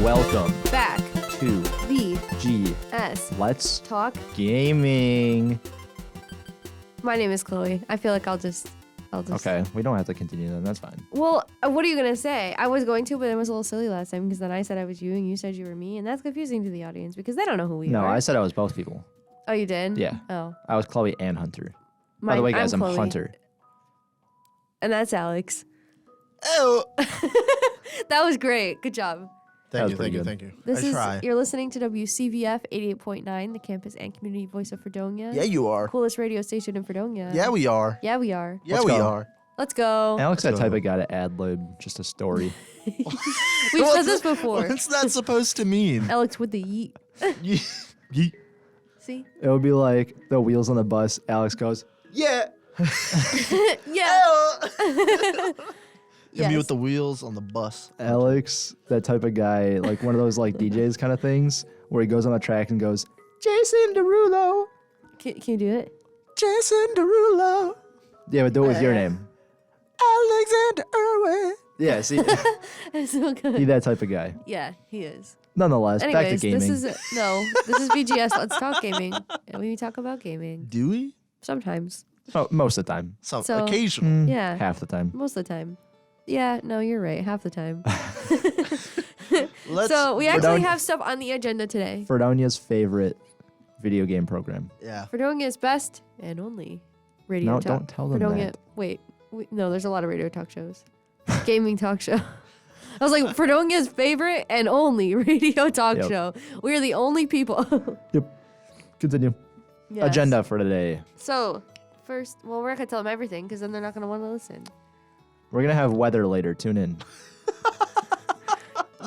Welcome back to VGS. Let's Talk Gaming. My name is Chloe. I feel like I'll just. Okay, we don't have to continue then. That's fine. Well, what are you gonna say? I was going to, but it was a little silly last time because then I said I was you and you said you were me, and that's confusing to the audience because they don't know who we are. No, I said I was both people. Oh, you did? Yeah. Oh. I was Chloe and Hunter. By the way, guys, I'm Chloe. Hunter. And that's Alex. Oh. That was great. Good job. Thank you. This I is try. You're listening to WCVF 88.9, the campus and community voice of Fredonia. Yeah, you are. Coolest radio station in Fredonia. Yeah, we are. Yeah, we are. Yeah, Let's we go. are. Let's go. Alex, that Let's type go. of guy to ad-lib just a story. We've said this before. What's that supposed to mean? Alex with the yeet. Yeet. See? It would be like the wheels on the bus. Alex goes, Yeah. Yeah. Hit me with the wheels on the bus. Alex, that type of guy, like one of those like DJs kind of things, where he goes on a track and goes, Jason Derulo. Can you do it? Jason Derulo. Yeah, but do it with your name. Alexander Irwin. Yeah, see, That's so good. he that type of guy. Yeah, he is. Nonetheless, back to Anyways, gaming. this is VGS. Let's talk gaming. And we talk about gaming Do we? sometimes. Oh, most of the time. So So- occasional. Yeah, Half the time. most of the time. Yeah, no, you're right. Half the time. Let's. So we We're actually done. have stuff on the agenda today. Fredonia's favorite video game program. Yeah. Fredonia's best and only radio No, talk. don't tell them Fredonia. that. Wait, no, there's a lot of radio talk shows. Gaming talk show. I was like, Fredonia's favorite and only radio talk Yep. show. We are the only people. Continue. Yes. Agenda for today. So, first, well, we're not going to tell them everything because then they're not going to want to listen. We're going to have weather later. Tune in.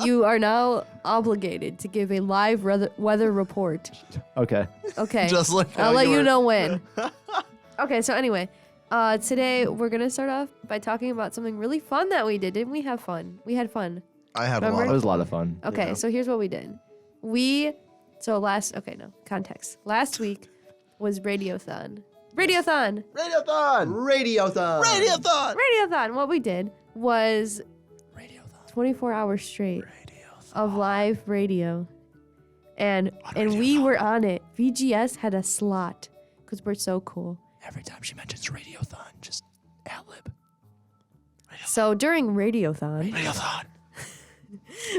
You are now obligated to give a live weather report. Okay. Okay. Just like how I'll let you you were- know when. Okay, so anyway, today we're going to start off by talking about something really fun that we did. Didn't we have fun? We had fun. I had Remember? a It lot was of a lot of fun. Okay, Yeah. so here's what we did. Context. Last week was Radiothon. Radiothon. Radiothon. What we did was 24 hours straight of live radio. And we were on it. VGS had a slot because we're so cool. Every time she mentions Radiothon, just ad-lib. So during Radiothon,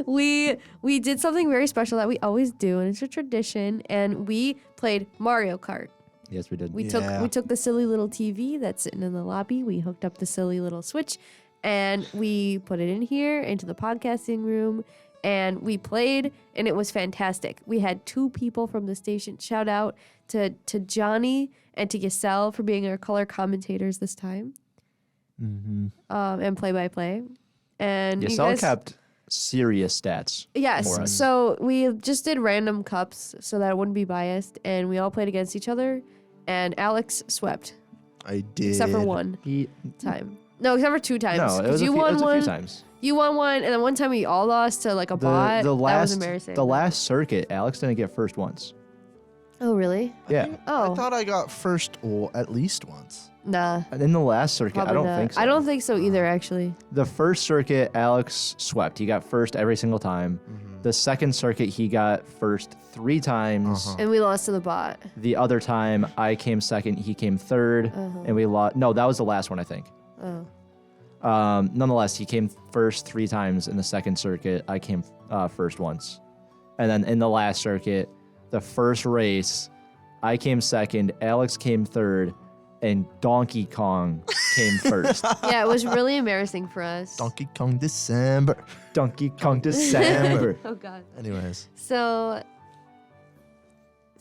we did something very special that we always do, and it's a tradition, and we played Mario Kart. Yes, we did. We Yeah. took the silly little TV that's sitting in the lobby. We hooked up the silly little switch, and we put it in here into the podcasting room, and we played, and it was fantastic. We had 2 people from the station. Shout out to Johnny and to Yasel for being our color commentators this time, and play-by-play. And you Yasel guys, kept serious stats. for yes. us. So we just did random cups so that it wouldn't be biased, and we all played against each other. And Alex swept, I did. except for one time. No, except for 2 times. No, it 'Cause was, you a few, it won was a one. few times. You won one, and then one time we all lost to like a bot. The That was last, embarrassing. the last circuit, Alex didn't get first once. Oh, really? Yeah. Oh, I thought I got first at least once. nah. And in the last circuit, Probably I don't not. think so. I don't think so either, actually. The first circuit, Alex swept. He got first every single time. The second circuit, he got first 3 times. And we lost to the bot. The other time, I came second, he came third, and we lost. No, that was the last one, I think. Oh. Nonetheless, he came first 3 times in the second circuit. I came first once. And then in the last circuit, the first race, I came second, Alex came third, and Donkey Kong came first. Yeah, it was really embarrassing for us. Donkey Kong December. Donkey Kong December. Oh, God. Anyways, So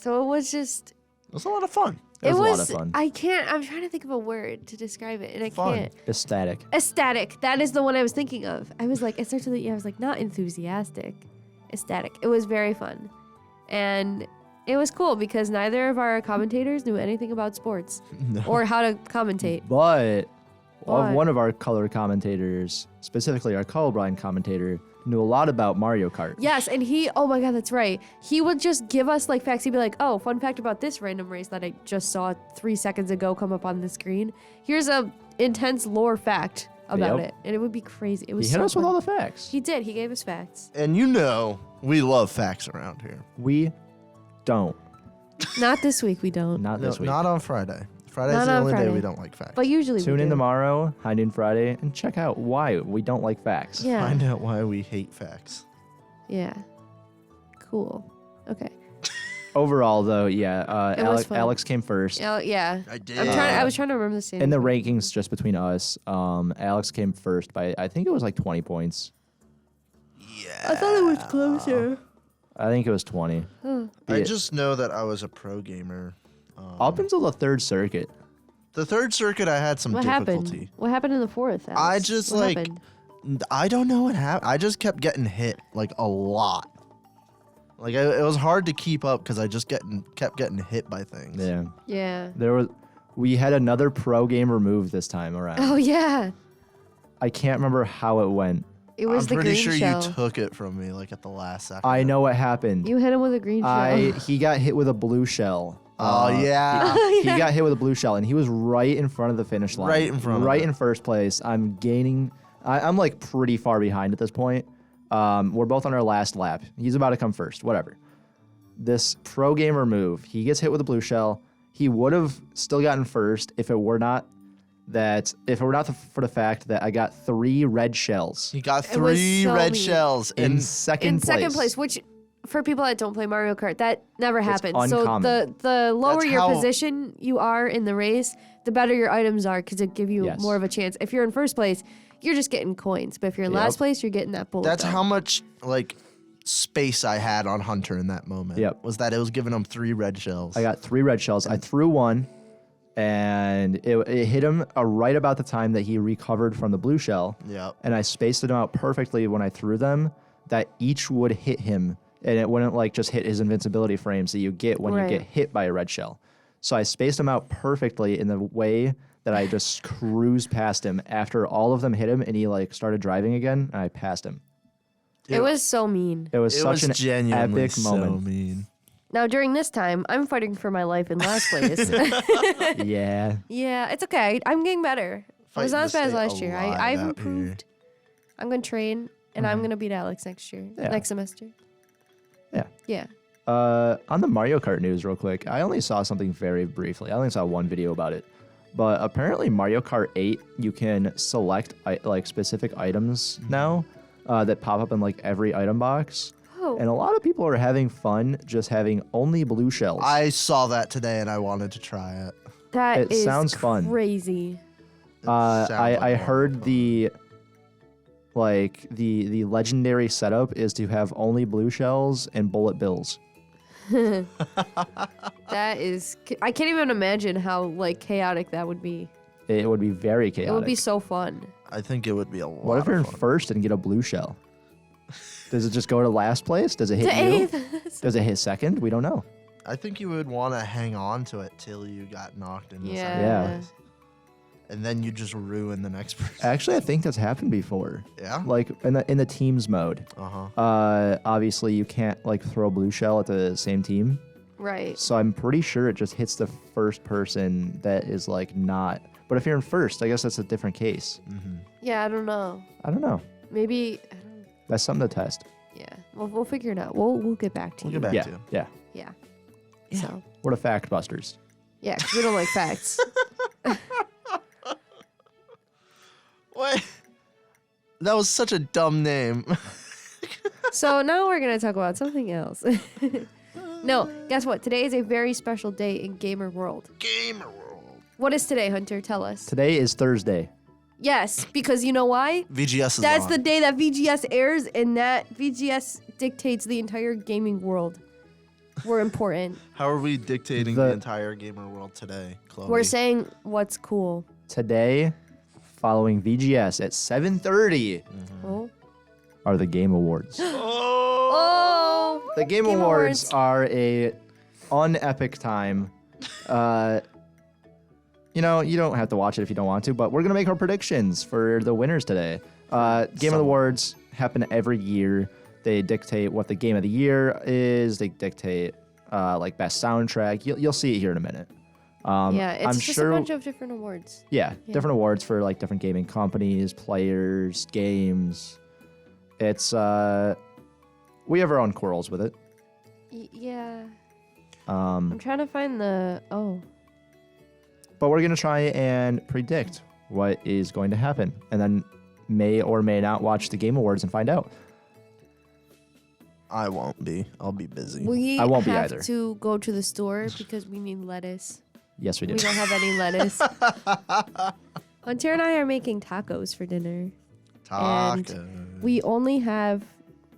it was just... it was a lot of fun. It was a lot of fun. I'm trying to think of a word to describe it, and I Fun. can't. Ecstatic. Ecstatic. That is the one I was thinking of. I was like, it starts with the E. I was like, not enthusiastic. Ecstatic. It was very fun. And it was cool because neither of our commentators knew anything about sports No. or how to commentate. But What? one of our color commentators, specifically our colorblind commentator, knew a lot about Mario Kart. Yes, and oh my God, that's right. He would just give us like facts. He'd be like, oh, fun fact about this random race that I just saw 3 seconds ago come up on the screen. Here's a intense lore fact about Yep. it, and it would be crazy. It was He hit so us with fun. all the facts. He did. He gave us facts. And you know we love facts around here. We don't. Not this week. We don't. Not this week. Not on Friday. Friday's Not the on only day Friday. we don't like facts. But usually Tune we in do. tomorrow, High Noon Friday, and check out why we don't like facts. Yeah. Find out why we hate facts. Yeah. Cool. Okay. Overall, though, yeah, It was fun. Alex came first. Yeah. I did. I was trying to remember the same. In the rankings, just between us, Alex came first by, I think it was like 20 points. Yeah. I thought it was closer. I think it was 20. I just know that I was a pro gamer. Up until the third circuit. The third circuit, I had some What difficulty. happened? What happened in the fourth? Alex? I just What like, happened? I don't know what happened. I just kept getting hit like a lot. Like it was hard to keep up because I just kept getting hit by things. Yeah. Yeah. We had another pro game removed this time around. Oh yeah. I can't remember how it went. It was I'm the pretty green sure shell. you took it from me like at the last second. I know what happened. You hit him with a green shell. He got hit with a blue shell. Oh yeah. He got hit with a blue shell, and he was right in front of the finish line. Right in front of Right it. in first place. I'm gaining. I'm like pretty far behind at this point. We're both on our last lap. He's about to come first. Whatever. This pro gamer move. He gets hit with a blue shell. He would have still gotten first if it were not for the fact that I got 3 red shells He got It was 3 so red mean. shells in second In place. second place, which for people that don't play Mario Kart, that never happens. So uncommon. the lower That's your how- position you are in the race, the better your items are because it give you Yes. more of a chance. If you're in first place, you're just getting coins. But if you're in Yep. last place, you're getting that bullet. That's bill. how much like space I had on Hunter in that moment. Yep. Was that it was giving him 3 red shells. I got 3 red shells. I threw one, and it hit him right about the time that he recovered from the blue shell. Yep. And I spaced them out perfectly when I threw them, that each would hit him, and it wouldn't like just hit his invincibility frames that you get when Right. you get hit by a red shell. So I spaced them out perfectly in the way that I just cruised past him after all of them hit him, and he like started driving again, and I passed him. It was so mean. It was It such was an genuinely epic so moment. mean. Now during this time, I'm fighting for my life in last place. Yeah. Yeah, it's okay. I'm getting better. It was Fighting not to as bad as stay last year. alive I've out here. improved. I'm gonna train, and I'm gonna beat Alex next year. Yeah. Next semester. Yeah. Yeah. On the Mario Kart news, real quick, I only saw something very briefly. I only saw one video about it, but apparently Mario Kart 8, you can select like specific items now that pop up in like every item box, Oh. and a lot of people are having fun just having only blue shells. I saw that today and I wanted to try it. That It is sounds fun. crazy. Sounds like I a lot heard of the legendary setup is to have only blue shells and bullet bills. That is. I can't even imagine how like chaotic that would be. It would be very chaotic. It would be so fun. I think it would be a lot What if you're in of fun. first and get a blue shell? Does it just go to last place? Does it hit To you? eighth. Does it hit second? We don't know. I think you would want to hang on to it till you got knocked in the Yeah. second Yeah. place. And then you just ruin the next person. Actually, I think that's happened before. Yeah? Like in the teams mode. Uh-huh. Obviously you can't like throw a blue shell at the same team. Right. So I'm pretty sure it just hits the first person that is like not. But if you're in first, I guess that's a different case. Yeah, I don't know. I don't know. Maybe. I don't, That's something to test. yeah. We'll figure it out. We'll get back to We'll you. get back yeah, to you. yeah. Yeah. Yeah. So We're the fact busters. yeah, 'cause we don't like facts. What? That was such a dumb name. So now we're gonna talk about something else. No, guess what? Today is a very special day in gamer world. Gamer World. What is today, Hunter? Tell us. Today is Thursday. Yes, because you know why? VGS is That's on. the day that VGS airs, and that VGS dictates the entire gaming world. We're important. How are we dictating The- the entire gamer world today, Chloe? We're saying what's cool. Today, following VGS at 7:30, Oh. are the Game Awards. Oh. The Game Game Awards Awards. are a unepic time. You know, you don't have to watch it if you don't want to, but we're gonna make our predictions for the winners today. Game of the Awards happen every year. They dictate what the game of the year is. They dictate like best soundtrack. You'll see it here in a minute. Yeah, it's I'm just sure, a bunch of different awards. yeah, Yeah. different awards for like different gaming companies, players, games. It's we have our own quarrels with it. Yeah. Um, I'm trying to find the. Oh. but we're gonna try and predict what is going to happen, and then may or may not watch the Game Awards and find out. I won't be. I'll be busy. We I won't be have either. to go to the store because we need lettuce. Yes, we do. We don't have any lettuce. Hunter and I are making tacos for dinner. Tacos. We only have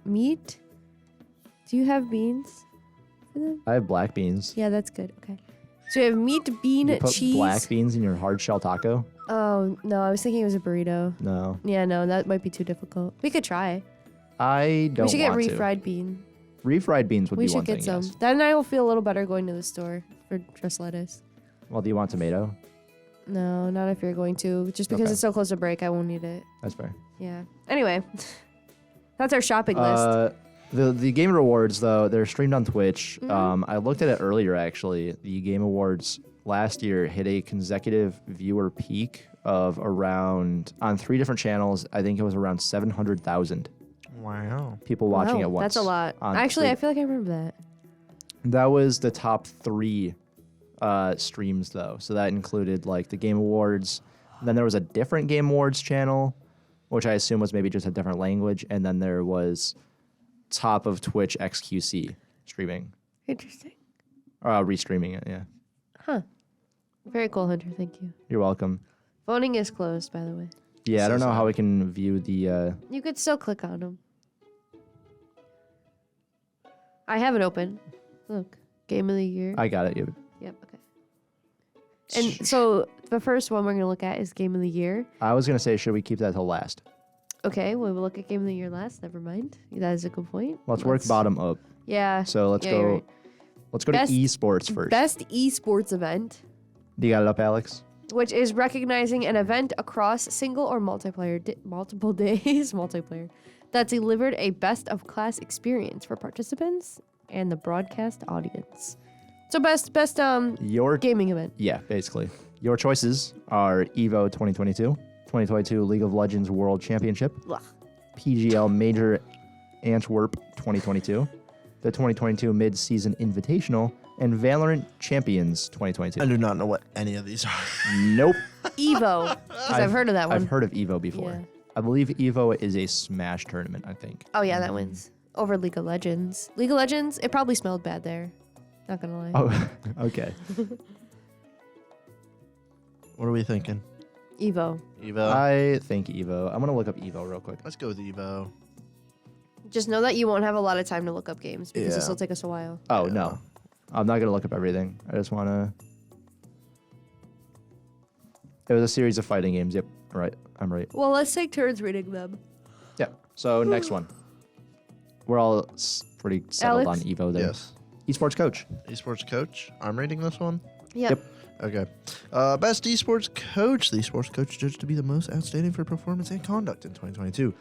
meat. Do you have beans for them? I have black beans. Yeah, that's good. Okay. So we have meat, bean, You put cheese. black beans in your hard shell taco? Oh, no. I was thinking it was a burrito. No, Yeah, no. That might be too difficult. We could try. I don't. We should get want to. refried bean. Refried beans would We be should one get thing. some. Yes. Then I will feel a little better going to the store for just lettuce. Well, do you want tomato? No, not if you're going to. Just because Okay. it's so close to break, I won't need it. That's fair. Yeah. Anyway, that's our shopping list. The Game Awards though, they're streamed on Twitch. Mhm. I looked at it earlier actually. The Game Awards last year hit a consecutive viewer peak of around on 3 different channels. I think it was around 700,000 Wow. people watching Wow, at once. That's a lot. on Actually, three- I feel like I remember that. That was the top 3 streams though. So that included like the Game Awards. Then there was a different Game Awards channel, which I assume was maybe just a different language. And then there was top of Twitch XQC streaming, Interesting. restreaming it. Yeah, Huh. Very cool, Hunter. Thank you. you're welcome. Voting is closed, by the way. Yeah, I So don't know sad. how we can view the. You could still click on them. I have it open. Look, Game of the Year. I got it. Yep. Okay. And so the first one we're gonna look at is Game of the Year. I was gonna say, should we keep that till last? Okay, we'll look at Game of the Year last. Never mind. That is a good point. Let's work bottom up. Yeah. So let's Yeah, you're go. right. Let's go Best- to esports first. Best esports event, You got it up, Alex? which is recognizing an event across single or multiplayer multiple days multiplayer that delivered a best of class experience for participants and the broadcast audience. So best Your gaming event. Yeah, basically. Your choices are EVO 2022, 2022 League of Legends World Championship, Ugh. PGL Major Antwerp 2022, the 2022 Mid-Season Invitational, and Valorant Champions 2022. I do not know what any of these are. Nope. Evo. Because I've heard of that one. I've heard of EVO before. Yeah. I believe EVO is a Smash tournament, I think. Oh yeah, that wins over League of Legends. League of Legends, it probably smelled bad there. Not gonna lie. Oh, okay. What are we thinking? Evo. Evo. I think EVO. I'm going to look up EVO real quick. Let's go with Evo. Just know that you won't have a lot of time to look up games because this Yeah. will take us a while. Oh, Yeah. no. I'm not going to look up everything. I just want to... It was a series of fighting games. Yep. Right. I'm right. Well, let's take turns reading them. Yeah. So next one. We're all pretty settled Alex? on EVO there. Yes. Esports coach. Esports coach. I'm rating this one. Yep. Okay. Best esports coach. The esports coach judged to be the most outstanding for performance and conduct in 2022.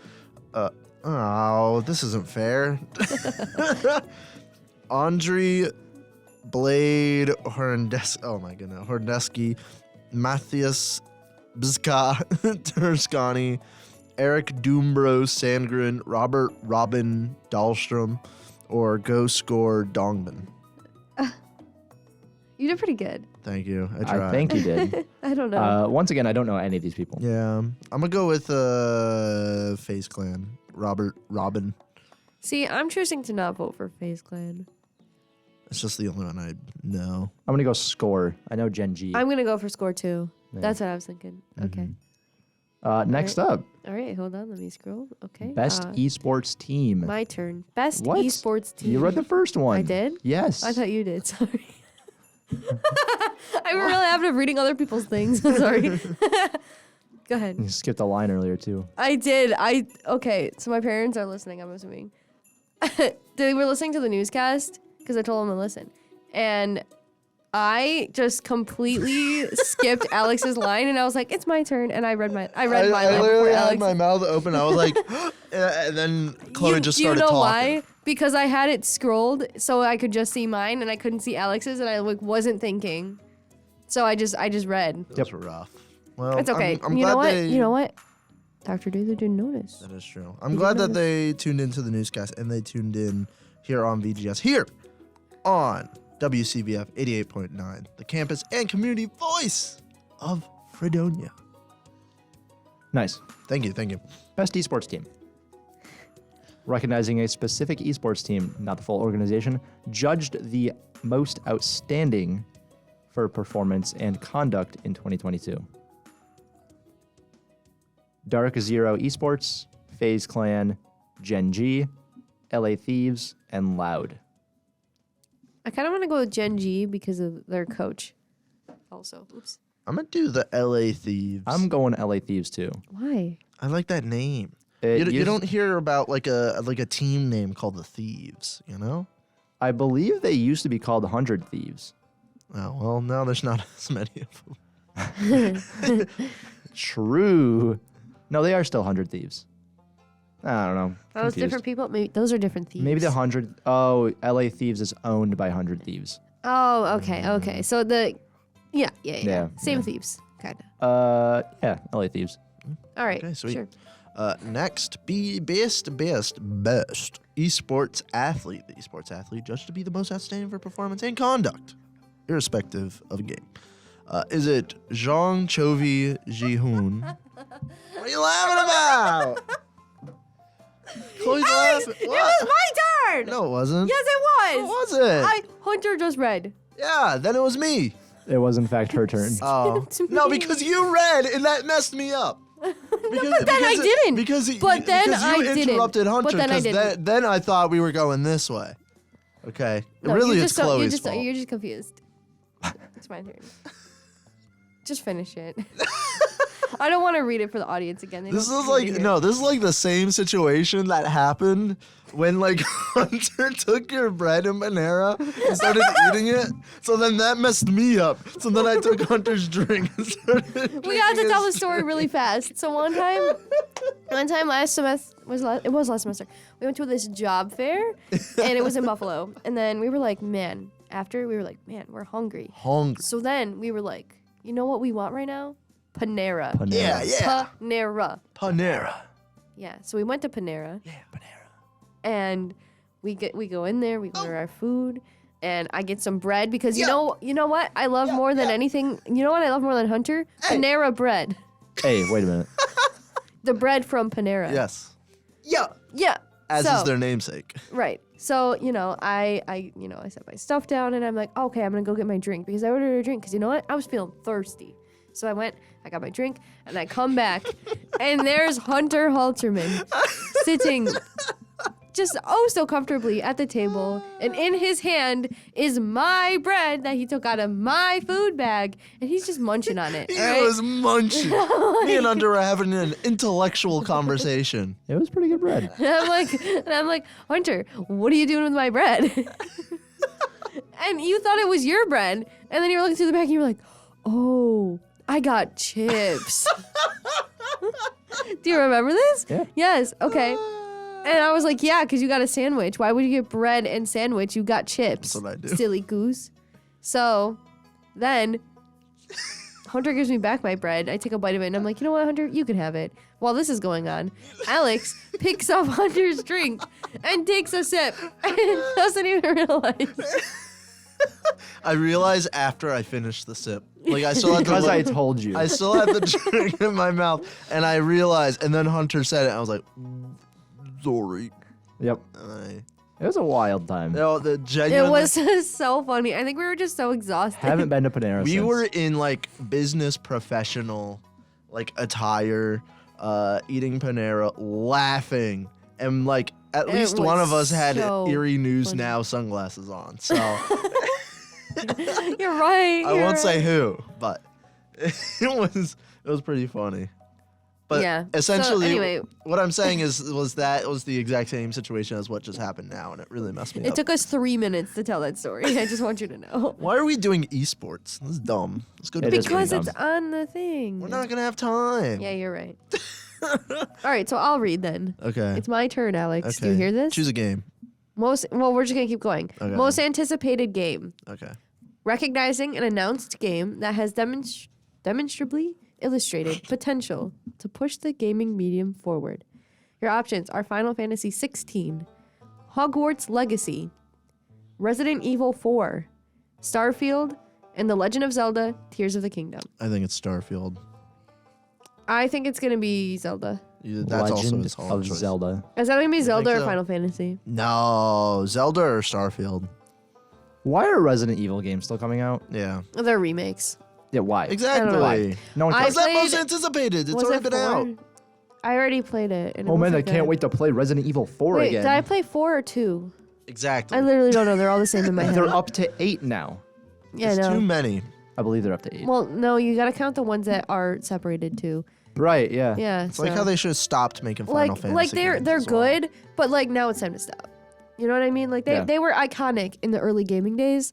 Oh, this isn't fair. Andre Blade Horndeski, Matthias Bzka, Terskani, Eric Doombro Sandgren, Robin Dahlstrom, or Go Score Dongman. You did pretty good. Thank you. I tried. I think you did. I don't know. Once again, I don't know any of these people. Yeah, I'm gonna go with FaZe Clan. Robin. See, I'm choosing to not vote for FaZe Clan. It's just the only one I know. I'm going to go score. I know Gen G. I'm gonna go for score 2. Yeah. That's what I was thinking. Okay. Next up, All right, hold on. Let me scroll. Okay. best esports team. My turn. Best What? esports team. You read the first one. I did? Yes. I thought you did. Sorry. I'm really habit of reading other people's things. I'm sorry. Go ahead. You skipped a line earlier too. I did. Okay. So my parents are listening. I'm assuming they were listening to the newscast because I told them to listen, and I just completely skipped Alex's line, and I was like, "It's my turn," and I read my line before literally Alex. had my mouth open. I was like, and then Chloe just started you know talking. why? Because I had it scrolled so I could just see mine, and I couldn't see Alex's, and I wasn't thinking. So I just read. Those were rough. Well, It's okay. I'm You know glad what? they. You know what? Dr. Daly didn't notice. That is true. I'm glad that they tuned into the newscast and they tuned in here on VGS, here on WCBF 88.9, the campus and community voice of Fredonia. Nice. Thank you. Thank you. Best esports team. Recognizing a specific esports team, not the full organization, judged the most outstanding for performance and conduct in 2022. Dark Zero Esports, FaZe Clan, Gen G, LA Thieves, and Loud. I kind of want to go with Gen G because of their coach. Also, oops. I'm going to do the LA Thieves. I'm going LA Thieves too. Why? I like that name. It You used- don't hear about like a team name called the Thieves, you know? I believe they used to be called 100 Thieves. Oh, well, now there's not as many of them. True. No, they are still 100 Thieves. I don't know. Those Confused. different people? Maybe those are different thieves. Maybe the 100. Oh, LA Thieves is owned by 100 Thieves. Oh, okay. So yeah. Yeah, Same thieves, kind of. Yeah, LA Thieves. All right. Okay, sweet. Sure. Next, be best esports athlete. The esports athlete judged to be the most outstanding for performance and conduct, irrespective of a game. Is it Zhang Chovi Jihoon? What are you laughing about? Chloe's laughing. It was my turn. No, it wasn't. Yes, it was. It wasn't. Hunter just read. Yeah, then it was me. It was, in fact, her turn. Oh. To No, me. because you read and that messed me up. But then I didn't. Because But then because I you didn't. interrupted Hunter. But then I 'cause didn't. Then I thought we were going this way. Okay. No, really, you're it's just Chloe's fault. You're just confused. It's my turn. Just finish it. I don't want to read it for the audience again. They This don't is need like to hear no, this is like the same situation that happened when like Hunter took your bread and Panera and started eating it. So then that messed me up. So then I took Hunter's drink and started. We got to tell the story really fast. So one time last semester it was last semester. We went to this job fair, and it was in Buffalo. And then we were like, man, we're hungry. Hungry. So then we were like, you know what we want right now? Panera. Yeah, yeah. Panera. Panera. Yeah. So we went to Panera, Yeah, Panera. and we go in there. We order our food. And I get some bread because you Yeah. know what I love more than anything. You know what I love more than Hunter? Hey. Panera bread. Hey, wait a minute. The bread from Panera. Yes. Yeah. Yeah. As so, is their namesake. Right. So, I set my stuff down and I'm like, okay, I'm going to go get my drink because I ordered a drink because you know what? I was feeling thirsty. So I went, I got my drink, and I come back and there's Hunter Halterman sitting just so comfortably at the table, and in his hand is my bread that he took out of my food bag, and he's just munching on it. He all right? was munching. Me and Hunter were having an intellectual conversation. It was pretty good bread. And I'm like, Hunter, what are you doing with my bread? And you thought it was your bread, and then you were looking through the bag, and you were like, oh, I got chips. Do you remember this? Yeah. Yes. Okay. And I was like, yeah, because you got a sandwich. Why would you get bread and sandwich? You got chips. That's what I do. Silly goose. So then Hunter gives me back my bread. I take a bite of it, and I'm like, you know what, Hunter? You can have it. While this is going on, Alex picks up Hunter's drink and takes a sip and doesn't even realize. I realized after I finished the sip. Like I still had Because the I told you. I still had the drink in my mouth, and I realized, and then Hunter said it. I was like, sorry. Yep. And It was a wild time. the It genuinely, was so funny. I think we were just so exhausted. Haven't been to Panera we since. were in like business professional, like attire, eating Panera, laughing, and like at It least one was of us had so Erie News funny. Now sunglasses on. So You're right. I won't say who, but it was pretty funny. But Yeah. So, essentially, anyway. what I'm saying was the exact same situation as what just happened now, and it really messed me It up. took us 3 minutes to tell that story. I just want you to know. Why are we doing esports? This is dumb. Let's go to It is Because pretty it's dumb. on the thing. We're not gonna have time. Yeah, you're right. All right, so I'll read then. Okay. It's my turn, Alex. Okay. Do you hear this? Choose a game. Well, we're just gonna keep going. Okay. Most anticipated game. Okay. recognizing an announced game that has demonstrably illustrated potential to push the gaming medium forward. Your options are Final Fantasy 16, Hogwarts Legacy, Resident Evil 4, Starfield, and The Legend of Zelda: Tears of the Kingdom. I think it's Starfield. I think it's going to be Zelda. That's also Legend his solid of choice. Zelda. Is that going to be Zelda or so? Final Fantasy? No, Zelda or Starfield. Why are Resident Evil games still coming out? Yeah, They're remakes. Yeah, why? exactly. Why. No one I cares. Because that played- most anticipated. It's Was already it been out. 4? I already played it. And it Oh man, I wasn't can't good. wait to play Resident Evil 4 Wait, again. did I play 4 or 2? Exactly. I literally don't know. They're all the same in my head. They're up to 8 now. Yeah, It's no. too many. I believe they're up to 8. Well, no, you gotta count the ones that are separated too. Right, yeah. Yeah, It's like how they should have stopped making Final Fantasy like they're games they're as well. good, but like now it's time to stop. You know what I mean? Like Yeah. they were iconic in the early gaming days.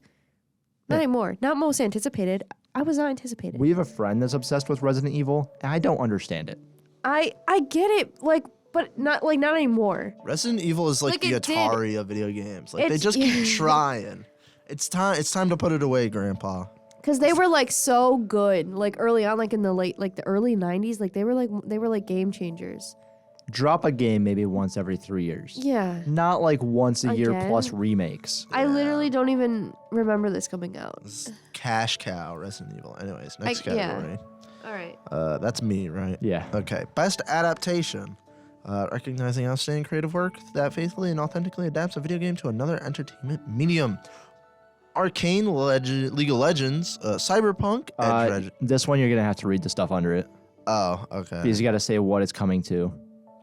Not Yeah. anymore. Not most anticipated. I was not anticipated. We have a friend that's obsessed with Resident Evil, and I don't understand it. I get it, but not anymore. Resident Evil is like, Like the it did. Atari of video games. Like they It's- just keep trying. It's time to put it away, Grandpa. Cause they were like so good, like early on, like in the the early '90s, like they were like game changers. Drop a game maybe once every 3 years. Yeah, Not like once a year Again? plus remakes. I literally don't even remember this coming out. This is cash cow, Resident Evil. Anyways, next yeah. category. All right. That's me, right? Yeah. Okay. Best adaptation. Recognizing outstanding creative work that faithfully and authentically adapts a video game to another entertainment medium. Arcane League of Legends, Cyberpunk, This one you're going to have to read the stuff under it. Oh, okay. Because you got to say what it's coming to.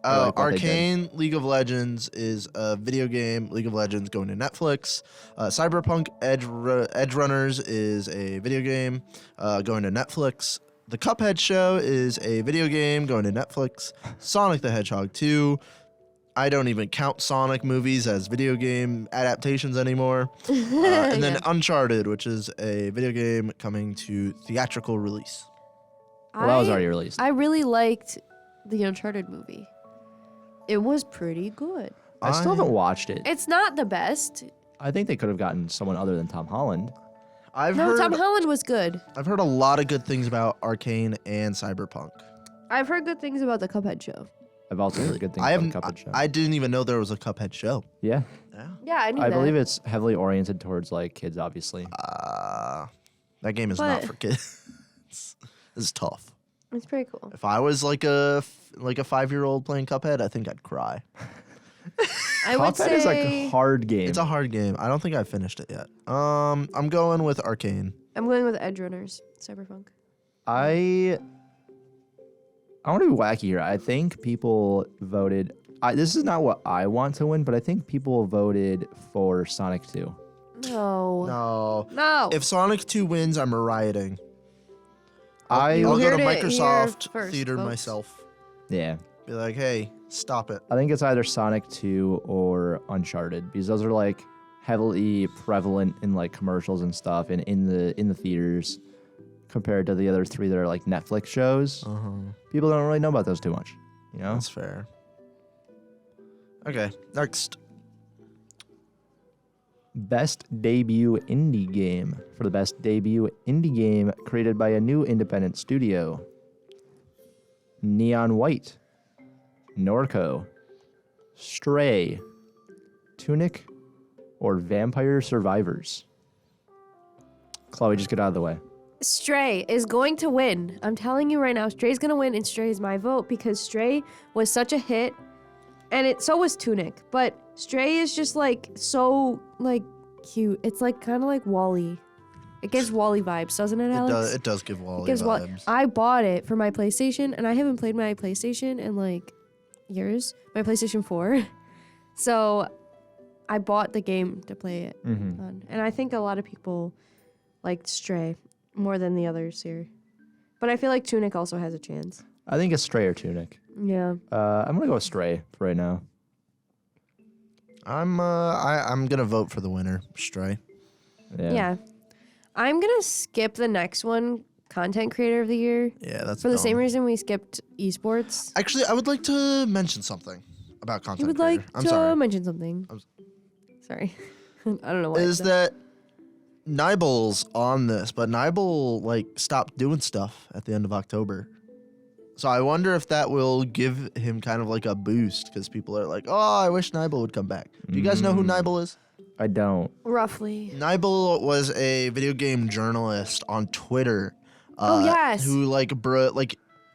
I like what they did. Arcane League of Legends is a video game. League of Legends going to Netflix. Cyberpunk Edge Runners is a video game going to Netflix. The Cuphead Show is a video game going to Netflix. Sonic the Hedgehog 2. I don't even count Sonic movies as video game adaptations anymore. And then Uncharted, which is a video game coming to theatrical release. Well, that was already released. I really liked the Uncharted movie. It was pretty good. I still haven't watched it. It's not the best. I think they could have gotten someone other than Tom Holland. I've No, heard Tom Holland was good. I've heard a lot of good things about Arcane and Cyberpunk. I've heard good things about the Cuphead show. I've also heard good things I about haven't. the Cuphead show. I didn't even know there was a Cuphead show. Yeah. Yeah. Yeah, I knew I that. believe it's heavily oriented towards like kids, obviously. That game is not But- for kids. It's tough. It's pretty cool. If I was like a 5-year-old playing Cuphead, I think I'd cry. I would Cuphead say is a hard game. It's a hard game. I don't think I've finished it yet. I'm going with Arcane. I'm going with Edge Runners, Cyberpunk. I want to be wacky here. I think people voted. This is not what I want to win, but I think people voted for Sonic 2. No. No. If Sonic 2 wins, I'm rioting. I I'll go to heard it here Microsoft first, Theater folks. myself. yeah. Be like, hey, stop it. I think it's either Sonic 2 or Uncharted because those are like heavily prevalent in like commercials and stuff and in the theaters compared to the other three that are like Netflix shows. People don't really know about those too much, you know? That's fair. Okay, next. Best debut indie game. For the best debut indie game created by a new independent studio. Neon White, Norco, Stray, Tunic, or Vampire Survivors. Chloe, just get out of the way. Stray is going to win. I'm telling you right now, Stray's going to win, and Stray is my vote because Stray was such a hit, and so was Tunic. But Stray is just like so like cute. It's like kind of like Wall-E. It gives Wall-E vibes, doesn't it, Alex? It does give Wall-E Gives vibes. I bought it for my PlayStation, and I haven't played my PlayStation in like years. My PlayStation 4. So I bought the game to play it on. And I think a lot of people liked Stray more than the others here. But I feel like Tunic also has a chance. I think it's Stray or Tunic. Yeah. I'm gonna go with Stray for right now. I'm gonna vote for the winner, Stray. Yeah. I'm going to skip the next one, Content Creator of the Year, Yeah, that's for the dumb. same reason we skipped esports. Actually, I would like to mention something about content. You would creator. like I'm to sorry. mention something. Sorry. I don't know why. Is that Nibel's on this, but Nibel like stopped doing stuff at the end of October. So I wonder if that will give him kind of like a boost because people are like, "Oh, I wish Nibel would come back." Do you guys know who Nibel is? I don't. Roughly. Nibel was a video game journalist on Twitter. Oh, yes. Who like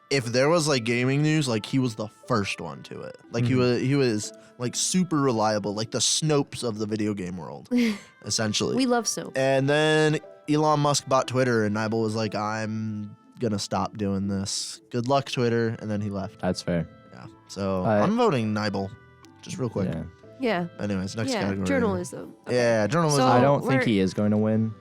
if there was like gaming news, like he was the first one to it. Like he was like super reliable, like the Snopes of the video game world, essentially. We love soap. And then Elon Musk bought Twitter, and Nibel was like, "I'm gonna stop doing this. Good luck, Twitter." And then he left. That's fair. Yeah. So I'm voting Nibel, just real quick. Yeah. Yeah. Anyways, next Yeah. category. Journalism. Okay. Yeah, journalism. So- I don't think we're- he is going to win,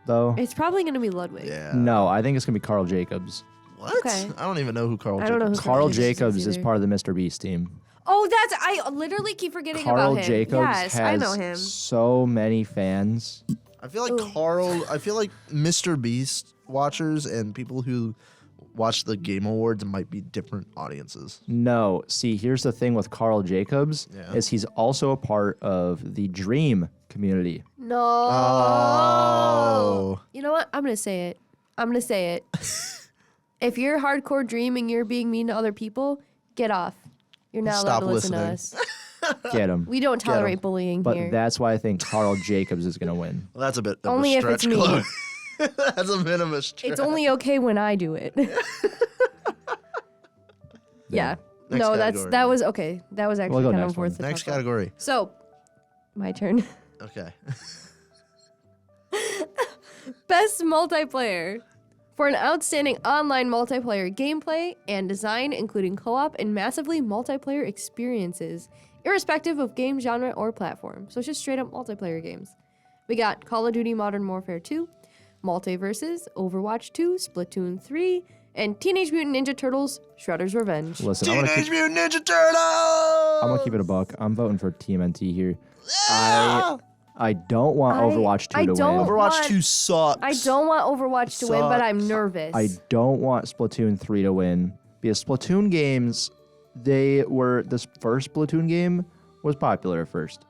though. It's probably going to be Ludwig. yeah. No, I think it's going to be Carl Jacobs. What? Okay. I don't even know who Carl I don't know Jacobs who is. Carl Jacobs is Jacobs is either. part of the Mr. Beast team. Oh, I literally keep forgetting Carl about him. Jacobs Yes, I has know him. so many fans. I feel like Ooh. I feel like Mr. Beast watchers and people who watch the Game Awards might be different audiences. No, see, here's the thing with Carl Jacobs Yeah. is he's also a part of the Dream community. No. Oh. You know what? I'm going to say it. If you're hardcore Dream and you're being mean to other people, get off. You're not allowed Stop to listen to listening. us. Get him. We don't tolerate bullying But here. that's why I think Carl Jacobs is going to win. Well, that's a bit of Only a if it's stretch, me. Chloe. That's a bit of a stretch. It's only okay when I do it. Yeah. Next No, category. that was okay. That was actually go kind next of worth one. the Next talk about. category. So, my turn. Okay. Best multiplayer. For an outstanding online multiplayer gameplay and design, including co-op and massively multiplayer experiences, irrespective of game genre or platform. So it's just straight up multiplayer games. We got Call of Duty Modern Warfare 2, Multiverses, Overwatch 2, Splatoon 3, and Teenage Mutant Ninja Turtles: Shredder's Revenge. Listen, I'm Teenage going Mutant Ninja Turtles! to keep it a buck. I'm voting for TMNT here. Yeah! I don't want Overwatch 2 I to don't win. Overwatch want- 2 sucks. I don't want Overwatch to win, but I'm Sucks. nervous. I don't want Splatoon 3 to win because Splatoon games, this first Splatoon game was popular at first.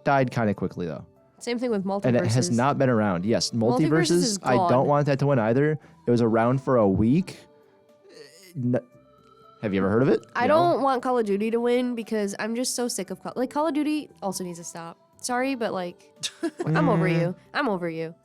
Died kind of quickly though. Same thing with Multiverses. And it has not been around. Yes, Multiverses is Multiverses, I gone. don't want that to win either. It was around for a week. Have you ever heard of it? I don't want Call of Duty to win because I'm just so sick of Call of Duty also needs to stop. Sorry, but I'm over you. I'm over you.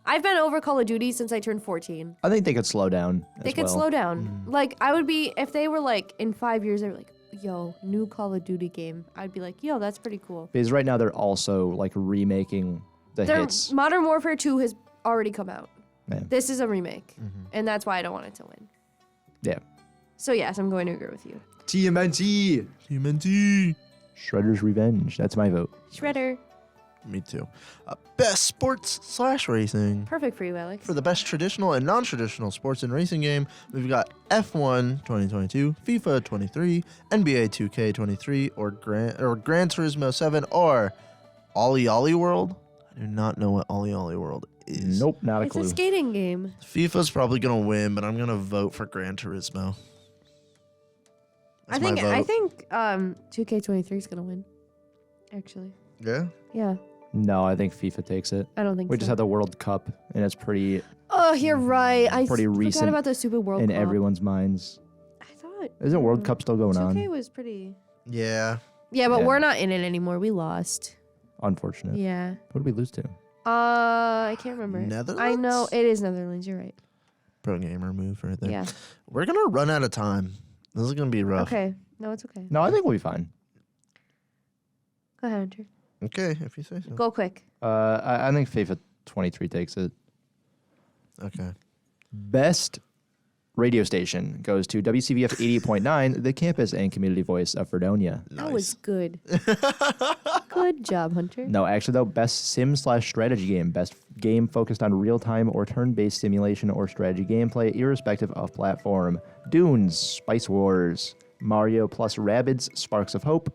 I've been over Call of Duty since I turned 14. I think they could slow down. They could slow down. I would be, if they were in 5 years, they were like, yo, new Call of Duty game. I'd be like, yo, that's pretty cool. Because right now they're also remaking the hits. Modern Warfare 2 has already come out. Yeah. This is a remake. And that's why I don't want it to win. Yeah. So yes, I'm going to agree with you. TMNT. TMNT. Shredder's Revenge. That's my vote. Shredder. Me too. Best sports / racing. Perfect for you, Alex. For the best traditional and non-traditional sports and racing game, we've got F1 2022, FIFA 23, NBA 2K23, or Gran Turismo 7, or Ollie Ollie World. I do not know what Ollie Ollie World is. Nope, not a It's clue. a skating game. FIFA's probably gonna win, but I'm gonna vote for Gran Turismo. That's my I vote. think 2K23 is gonna win. Actually, Yeah. yeah. No, I think FIFA takes it. I don't think We so. just had the World Cup, and it's pretty Oh, you're right. I Pretty forgot recent about the Super World in Cup. everyone's minds. I thought Isn't World Cup still going 2K on? was pretty. Yeah. Yeah, but Yeah. we're not in it anymore. We lost. Unfortunate. Yeah. What did we lose to? I can't remember. Netherlands? I know it is Netherlands. You're right. Pro gamer move right there. Yeah. We're gonna run out of time. This is gonna be rough. Okay. No, it's okay. No, I think we'll be fine. Go ahead, Hunter. Okay, if you say so. Go quick. I think FIFA 23 takes it. Okay. Best radio station goes to WCVF 88.9, the campus and community voice of Fredonia. That was good. Good job, Hunter. No, actually, though, best sim/strategy game. Best game focused on real-time or turn-based simulation or strategy gameplay, irrespective of platform. Dunes, Spice Wars, Mario plus Rabbids, Sparks of Hope,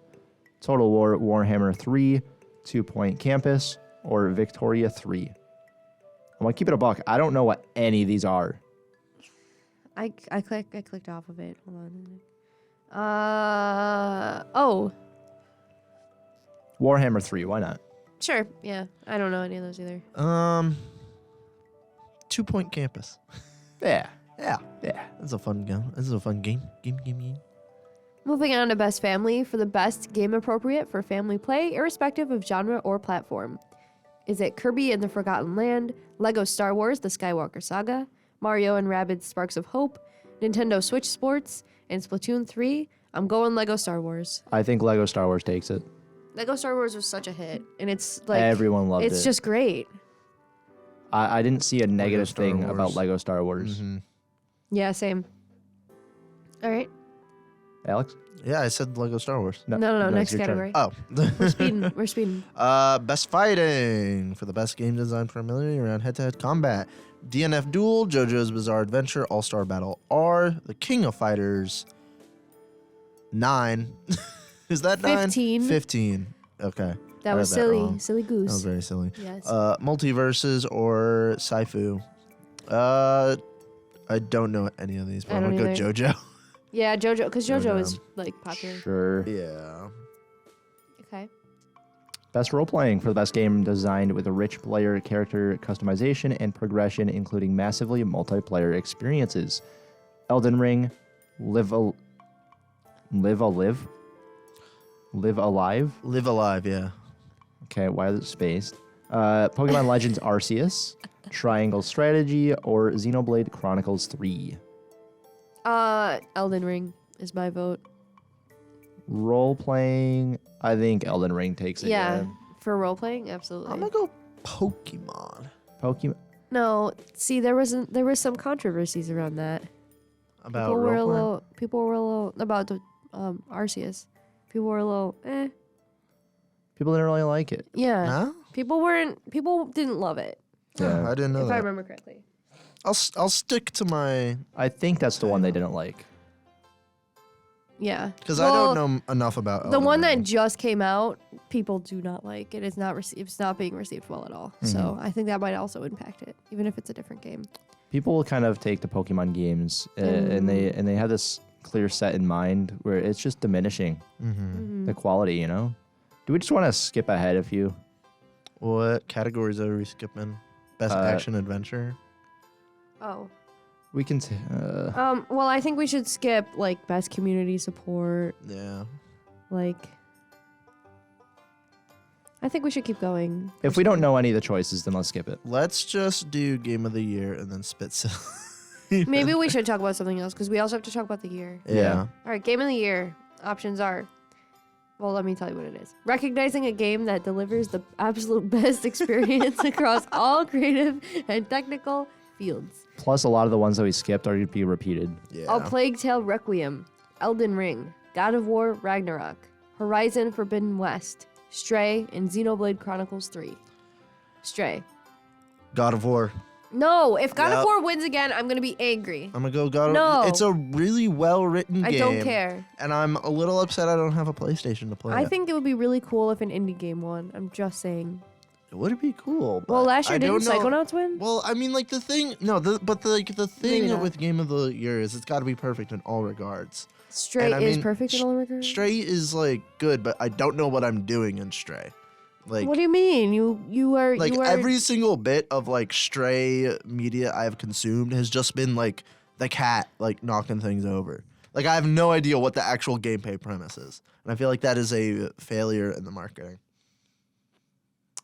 Total War, Warhammer 3, 2 Point Campus, or Victoria 3. I'm going to keep it a buck. I don't know what any of these are. I clicked off of it. Hold on. Oh, Warhammer 3, why not? Sure. Yeah. I don't know any of those either. 2 Point Campus. Yeah. Yeah. Yeah. That's a fun game. This is a fun game. Game. Moving on to Best Family for the best game appropriate for family play, irrespective of genre or platform. Is it Kirby and the Forgotten Land, Lego Star Wars The Skywalker Saga, Mario and Rabbids Sparks of Hope, Nintendo Switch Sports, and Splatoon 3? I'm going Lego Star Wars. I think Lego Star Wars takes it. Lego Star Wars was such a hit, and it's like Everyone loved it. it's just great. I didn't see a negative Star thing Wars. about Lego Star Wars. Mm-hmm. Yeah, same. All right. Alex? Yeah, I said Lego Star Wars. No, it's next your turn. category. Oh. We're speeding. We're speeding. Best fighting for the best game design primarily around head-to-head combat. DNF Duel, JoJo's Bizarre Adventure, All-Star Battle R, The King of Fighters. 9. Is that 9? 15. 15. Okay. That I was read that silly. wrong. Silly goose. That was very silly. Yes. Multiverses or Saifu. I don't know any of these, but I I'm don't gonna go either. JoJo. Yeah, JoJo, because JoJo JoJo. is like popular. Sure. Yeah. Okay. Best role playing for the best game designed with a rich player character customization and progression, including massively multiplayer experiences. Elden Ring, Live Alive, Live Alive, yeah. Okay, why is it spaced? Pokemon Legends Arceus, Triangle Strategy, or Xenoblade Chronicles 3. Elden Ring is my vote. Role playing, I think Elden Ring takes it. Yeah, for role playing, absolutely. I'm gonna go Pokemon. Pokemon. No, see, there was some controversies around that. About People were a role playing? little. People were a little about the Arceus. People were a little. People didn't really like it. Yeah. Huh? People didn't love it. Yeah, I didn't know If that. I remember correctly. I'll stick to my I think that's the one they didn't like. Yeah. because I don't know enough about The Elden one that Ring. just came out, people do not like it. It's not it's not being received well at all. So I think that might also impact it, even if it's a different game. People kind of take the Pokemon games and they have this clear set in mind where it's just diminishing the quality, you know? Do we just want to skip ahead a few? What categories are we skipping? Best action adventure. Oh. We can Well, I think we should skip like best community support. Yeah. Like, I think we should keep going. if we don't know any of the choices, then let's skip it. Let's just do game of the year and then spit silly. Maybe we should talk about something else because we also have to talk about the year. Yeah. All right, game of the year options are. Well, let me tell you what it is. Recognizing a game that delivers the absolute best experience across all creative and technical fields. Plus, a lot of the ones that we skipped are going to be repeated. Yeah. A Plague Tale Requiem, Elden Ring, God of War Ragnarok, Horizon Forbidden West, Stray, and Xenoblade Chronicles 3. Stray. God of War. No, if God Yep. of War wins again, I'm gonna be angry. I'm gonna go God of No. It's a really well written game. I don't care. And I'm a little upset I don't have a PlayStation to play I it. think it would be really cool if an indie game won. I'm just saying. It would be cool. But Well, last year I didn't don't know. Psychonauts win? Well, I mean, like the thing. No, the Maybe thing not. with Game of the Year is it's got to be perfect in all regards. Stray and I is mean, perfect in all regards. Stray is like good, but I don't know what I'm doing in Stray. Like, What do you mean? You are like you are every single bit of like Stray media I've consumed has just been like the cat like knocking things over. Like I have no idea what the actual gameplay premise is, and I feel like that is a failure in the marketing.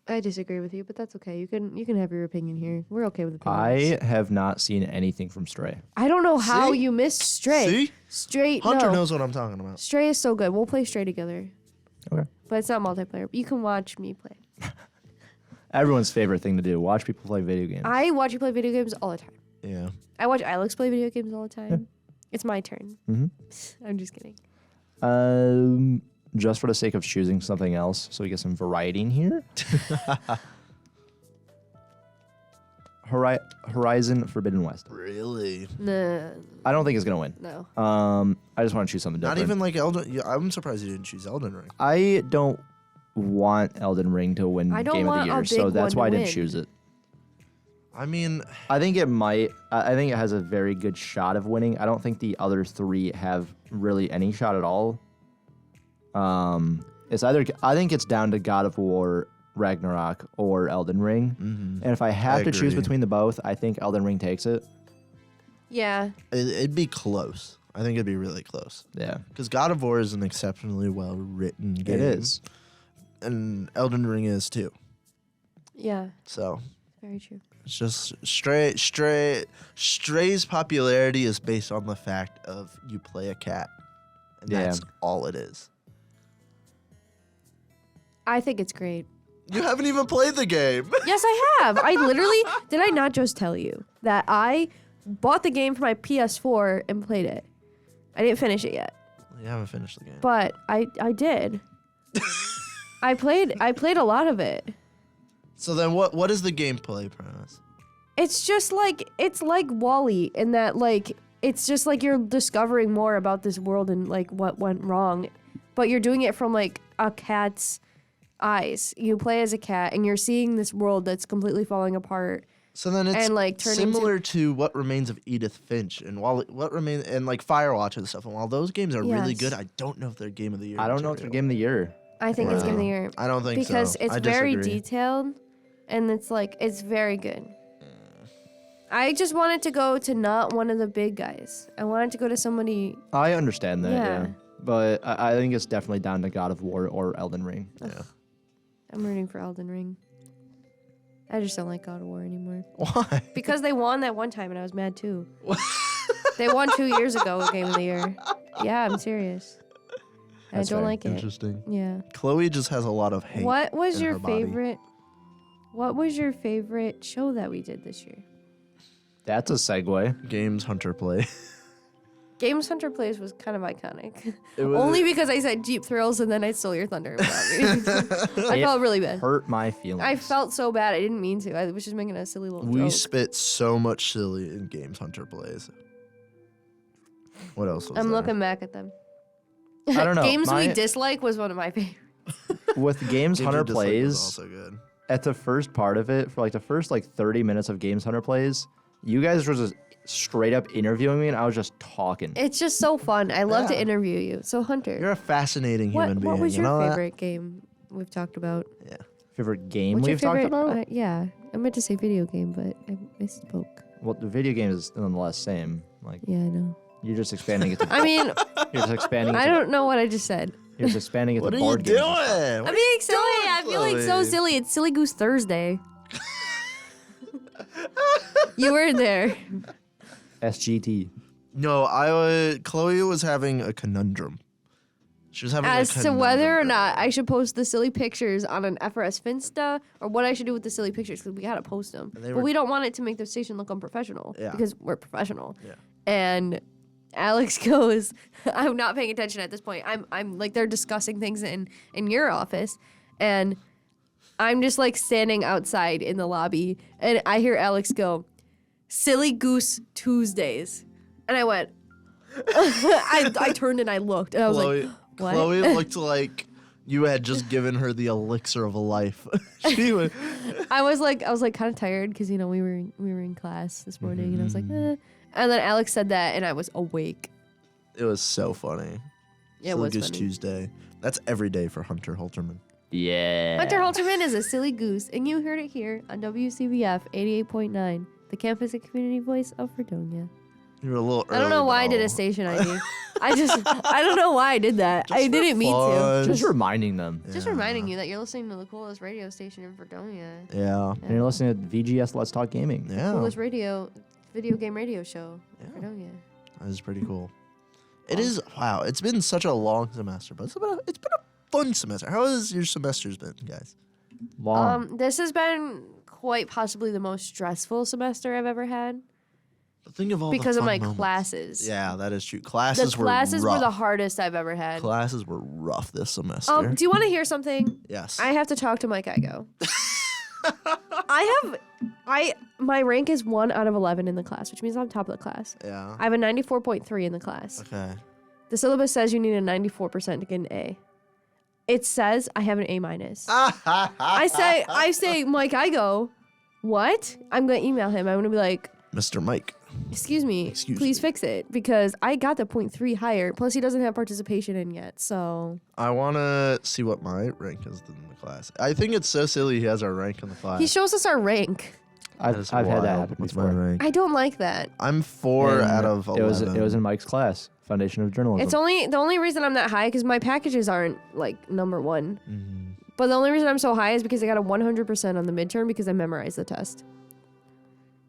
I disagree with you, but that's okay. You can have your opinion here. We're okay with opinions. I have not seen anything from Stray. I don't know how See? you missed Stray. See? Stray Hunter no. knows what I'm talking about. Stray is so good. We'll play Stray together. Okay. But it's not multiplayer. You can watch me play. Everyone's favorite thing to do: watch people play video games. I watch you play video games all the time. Yeah. I watch Alex play video games all the time. It's my turn. I'm just kidding. Just for the sake of choosing something else, so we get some variety in here. Horizon Forbidden West. Really? Nah, I don't think it's gonna win. no. I just want to choose something different. Not even like Elden. Yeah, I'm surprised you didn't choose Elden Ring. I don't want Elden Ring to win I don't Game of the want a Year, so big that's one why I to didn't win. choose it. I mean, I think it might. I think it has a very good shot of winning. I don't think the other three have really any shot at all. It's either. I think it's down to God of War Ragnarok or Elden Ring. Mm-hmm. And if I have to choose agree. between the both, I think Elden Ring takes it. Yeah. It'd be close. I think it'd be really close. Yeah, Because God of War is an exceptionally well-written game. it is. And Elden Ring is too. Yeah. So Very true. it's just Stray's popularity is based on the fact of you play a cat. And Yeah. that's all it is. I think it's great. You haven't even played the game. Yes, I have. I literally did. I not just tell you that I bought the game for my PS4 and played it. I didn't finish it yet, You haven't finished the game. but I did. I played a lot of it. So then what is the gameplay premise? It's just like Wall-E in that like it's just like you're discovering more about this world and like what went wrong, but you're doing it from like a cat's eyes. You play as a cat and you're seeing this world that's completely falling apart. So then it's And, like, turning similar to What Remains of Edith Finch and like Firewatch and stuff. And while those games are really Yes. good, I don't know if they're game of the year. I don't know if they're material. game of the year. I think it's Wow. Game of the Year I don't think because so. it's I very disagree. detailed and it's very good. I just wanted to go to not one of the big guys. I wanted to go to somebody. I understand that, Yeah. yeah. But I think it's definitely down to God of War or Elden Ring. Yeah. I'm rooting for Elden Ring. I just don't like God of War anymore. Why? Because they won that one time and I was mad too. They won 2 years ago with Game of the Year. Yeah, I'm serious. I That's don't fair. like it. Interesting. Yeah. Chloe just has a lot of hate. What was in your her body. favorite? What was your favorite show that we did this year? That's a segue. Games Hunter play. Games Hunter Plays was kind of iconic. It was- Only because I said Jeep Thrills and then I stole your thunder about me. I It felt really bad. Hurt my feelings. I felt so bad. I didn't mean to. I was just making a silly little We joke. spit so much silly in Games Hunter plays. What else was I'm there? looking back at them. I don't know. Games we My- dislike was one of my favorites. With Games Games Hunter You Dislike was Plays, also good. at the first part of it, for like the first like 30 minutes of Games Hunter Plays, you guys were just straight up interviewing me and I was just talking. It's just so fun. I love to Yeah. interview you. So Hunter, You're a fascinating human being. what was you your know that? favorite game we've talked about? Yeah. Favorite game What's your we've talked favorite? about? Yeah, I meant to say video game, but I misspoke. Well, the video game is nonetheless same. Like Yeah, I know. you're just expanding it to I mean, you're just expanding it I to, don't know what I just said. you're just expanding it What to are you board doing? games. and stuff. What I'm are being you silly. doing, I feel like so Chloe? silly. It's Silly Goose Thursday. You were there. SGT. No, Chloe was having a conundrum. She was having As a to conundrum whether or earlier. not I should post the silly pictures on an FRS Finsta or what I should do with the silly pictures because we gotta post them. And they But were- we don't want it to make the station look unprofessional Yeah. because we're professional. Yeah. And Alex goes, I'm not paying attention at this point. I'm like they're discussing things in your office, and I'm just like standing outside in the lobby, and I hear Alex go, "Silly Goose Tuesdays," and I went. I turned and I looked, and I was Chloe, like, "What?" Chloe looked like you had just given her the elixir of life. She was, I was like kind of tired because we were in class this morning, and I was like, and then Alex said that, and I was awake. it was so funny. Yeah, it Silly was Goose funny. Tuesday. That's every day for Hunter Halterman. Yeah. Hunter Halterman is a silly goose, and you heard it here on WCBF 88.9, the campus and community voice of Fredonia. You were a little early. I don't know why I did but a station ID. I don't know why I did that. Just I for didn't mean to. fun. Just reminding them. Just Yeah. reminding you that you're listening to the coolest radio station in Fredonia. Yeah. And you're listening to VGS Let's Talk Gaming. Yeah. Coolest video game radio show in Yeah. Fredonia. That is pretty cool. It is, wow, it's been such a long semester, but it's been a fun semester. How has your semesters been, guys? Long. This has been quite possibly the most stressful semester I've ever had But think of all the because of fun my moments. classes. Yeah, that is true. The Classes classes were rough. were the hardest I've ever had. Classes were rough this semester. Do you want to hear something? Yes. I have to talk to Mike Igo. My rank is 1 out of 11 in the class, which means I'm top of the class. yeah. I have a 94.3 in the class. Okay. The syllabus says you need a 94% to get an A. It says I have an A minus. I say, Mike Igo, what? I'm gonna email him. I'm gonna be like, Mr. Mike. Excuse me. Excuse Please me. fix it because I got the 0.3 higher. Plus, he doesn't have participation in yet. So I want to see what my rank is in the class. I think it's so silly he has our rank in the class. he shows us our rank. That's I've had that wild. happen What's my before. rank? I don't like that. I'm 4 And out of 11. It was in Mike's class, Foundation of Journalism. It's only the only reason I'm that high because my packages aren't like number one. Mhm. But the only reason I'm so high is because I got a 100% on the midterm because I memorized the test.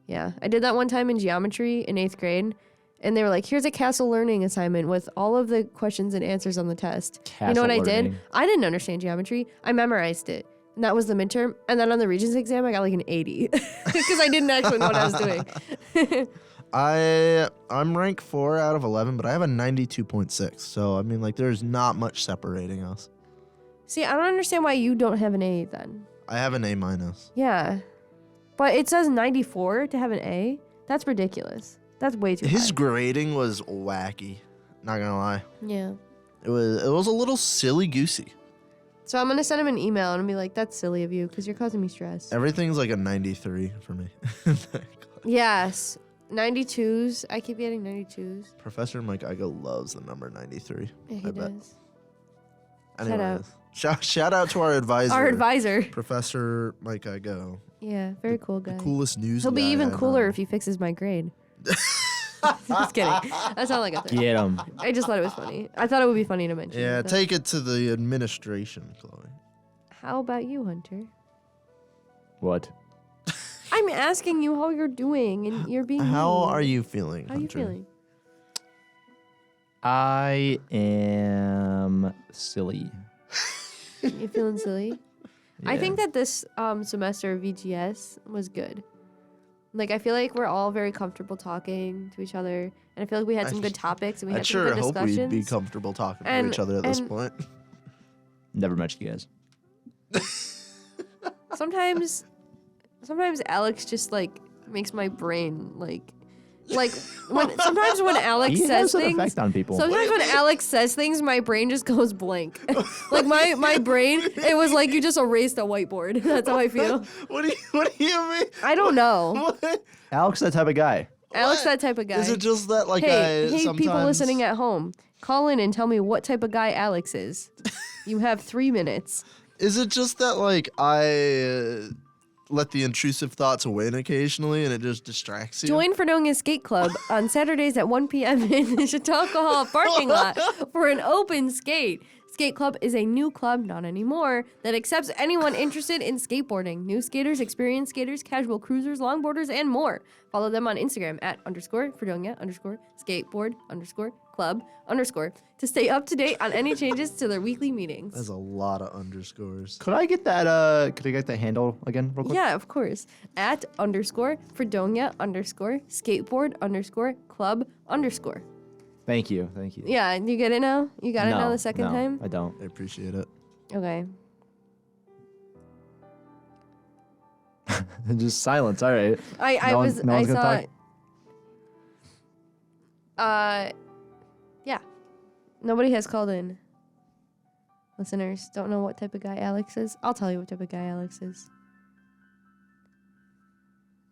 Yeah, I did that one time in geometry in 8th grade. And they were like, here's a castle learning assignment with all of the questions and answers on the test. You know what I did? I didn't understand geometry. I memorized it. And that was the midterm. And then on the Regents exam, I got like an 80 because I didn't actually know what I was doing. I'm rank 4 out of 11, but I have a 92.6. So I mean, like, there's not much separating us. See, I don't understand why you don't have an A then. I have an A minus. Yeah. But it says 94 to have an A. That's ridiculous. That's way too His high. grading was wacky. Not gonna lie, Yeah. it was a little silly goosey. So I'm going to send him an email and be like, that's silly of you because you're causing me stress. Everything's like a 93 for me. Yes. 92s. I keep getting 92s. Professor Mike Igo loves the number 93. Yeah, he I bet. does. Anyways, shout out to our advisor. Our advisor. Professor Mike Igo. Yeah, very cool The guy. coolest news He'll be guy even I cooler know. if he fixes my grade. Just kidding. That's not like a thing. Get him. I just thought it was funny. I thought it would be funny to mention. Yeah, but- take it to the administration, Chloe. How about you, Hunter? What? I'm asking you how you're doing, and you're being. How mean. are you feeling, How are you Hunter? feeling? I am silly. You feeling silly? I Yeah. think that this semester of VGS was good. Like, I feel like we're all very comfortable talking to each other, and I feel like we had some good topics and we I had some sure good hope discussions. we'd be comfortable talking to And- each other at this and- point. Never met you guys. Sometimes Alex just like makes my brain like sometimes when Alex He says has an things. effect on people. Sometimes when Alex says things, my brain just goes blank. Like my brain, it was like you just erased a whiteboard. That's how I feel. What do you mean? I don't know. What? Alex, that type of guy. Alex, that type of guy. Is it just that, like, hey, I hey, sometimes... people listening at home, call in and tell me what type of guy Alex is. You have 3 minutes. Is it just that, like, I let the intrusive thoughts win occasionally and it just distracts you? Join Fredonia Skate Club on Saturdays at 1 p.m. in the Chautauqua Hall parking lot for an open skate. Skate Club is a new club, not anymore, that accepts anyone interested in skateboarding. New skaters, experienced skaters, casual cruisers, longboarders, and more. Follow them on Instagram at _Fredonia_skateboard_club_ to stay up to date on any changes to their weekly meetings. There's a lot of underscores. Could I get that? Could I get that handle again, real quick? Yeah, of course. At _Fredonia_skateboard_club_. Thank you. Yeah, you get it now? You got it now No, the second no, time? I don't. I appreciate it. Okay. Just silence. All right. I No one- was no I one's gonna saw talk? Yeah. Nobody has called in. Listeners don't know what type of guy Alex is. I'll tell you what type of guy Alex is.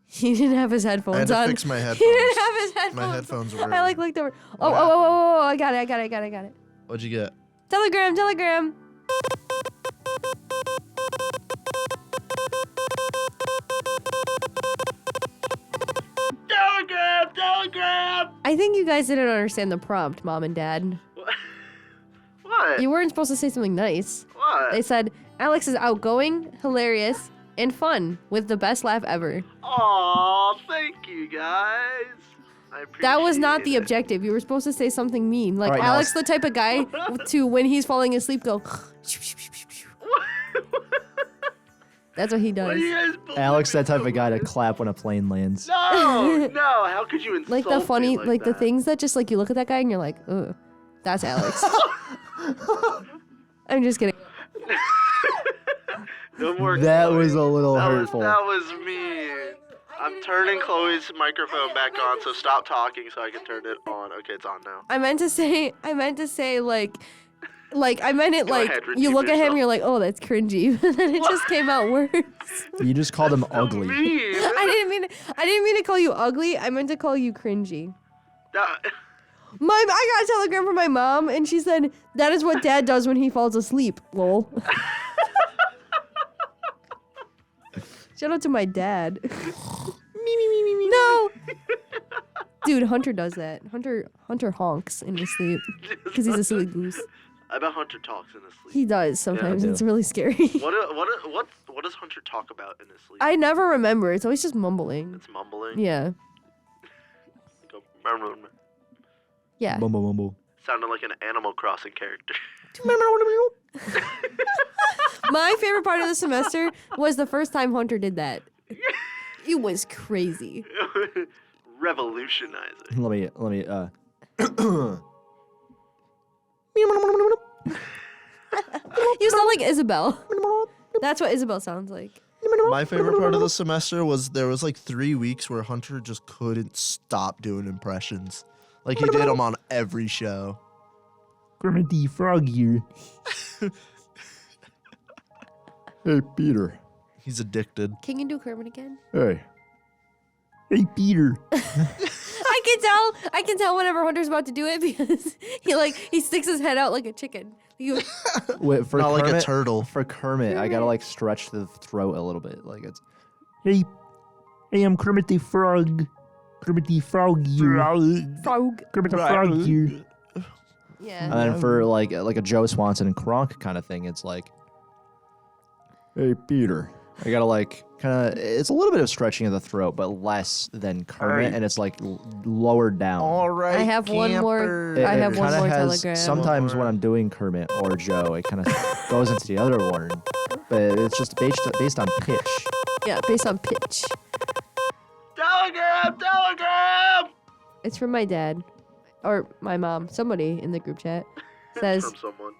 He didn't have his I had headphones to on. fix my He headphones. didn't have his headphones. My headphones were... I like looked over. Oh, What I got it. What'd you get? Telegram. Telegram! I think you guys didn't understand the prompt, Mom and Dad. What? You weren't supposed to say something nice. What? They said, Alex is outgoing, hilarious, and fun with the best laugh ever. Aw, thank you, guys. I appreciate That was not the it. objective. You were supposed to say something mean. Like All right, now Alex, the type of guy to when he's falling asleep, go. That's what he What does. do you guys believe Alex, me that type so of guy to much? clap when a plane lands. No, how could you insult Like the funny, me like the that? things that just like you look at that guy and you're like, ugh, that's Alex. I'm just kidding. No more. That Chloe. was a little That hurtful. Was mean. I'm turning Chloe's microphone back on, so stop talking so I can turn it on. Okay, it's on now. I meant to say like Like I meant it Go like ahead, you redeem look at him, yourself. you're like, oh, that's cringy. But then it just came out worse. You just called him ugly. Mean. I didn't mean to call you ugly. I meant to call you cringy. That- I got a telegram from my mom, and she said that is what Dad does when he falls asleep. Lol. Shout out to my dad. No. Dude, Hunter does that. Hunter honks in his sleep because he's a silly goose. I bet Hunter talks in his sleep. He does sometimes. Yeah. It's really scary. What does Hunter talk about in his sleep? I never remember. It's always just mumbling. It's mumbling. Yeah. Go, Yeah. Mumble, mumble. sounded like an Animal Crossing character. My favorite part of the semester was the first time Hunter did that. It was crazy. Revolutionizing. Let me You sound like Isabel. That's what Isabel sounds like. My favorite part of the semester was there was like 3 weeks where Hunter just couldn't stop doing impressions. Like he did them on every show. Kermit the Frog here. Hey, Peter. He's addicted. Can you do Kermit again? Hey. Hey, Peter. I can tell whenever Hunter's about to do it because he sticks his head out like a chicken. Wait, for Not Kermit, like a turtle. For Kermit, I gotta like stretch the throat a little bit. Like it's. Hey, I'm Kermit the Frog. Kermit the Frog here. Frog. Kermit the Frog here. Yeah. And then for like a Joe Swanson and Kronk kind of thing, it's like. Hey, Peter. I gotta like kind of. It's a little bit of stretching of the throat, but less than Kermit, and it's like lowered down. All right. I have one more- camper. I have one kinda more has, telegram. Sometimes when I'm doing Kermit or Joe, it kind of goes into the other one, but it's just based on pitch. Yeah, based on pitch. Telegram! It's from my dad. Or my mom. Somebody in the group chat says, From someone.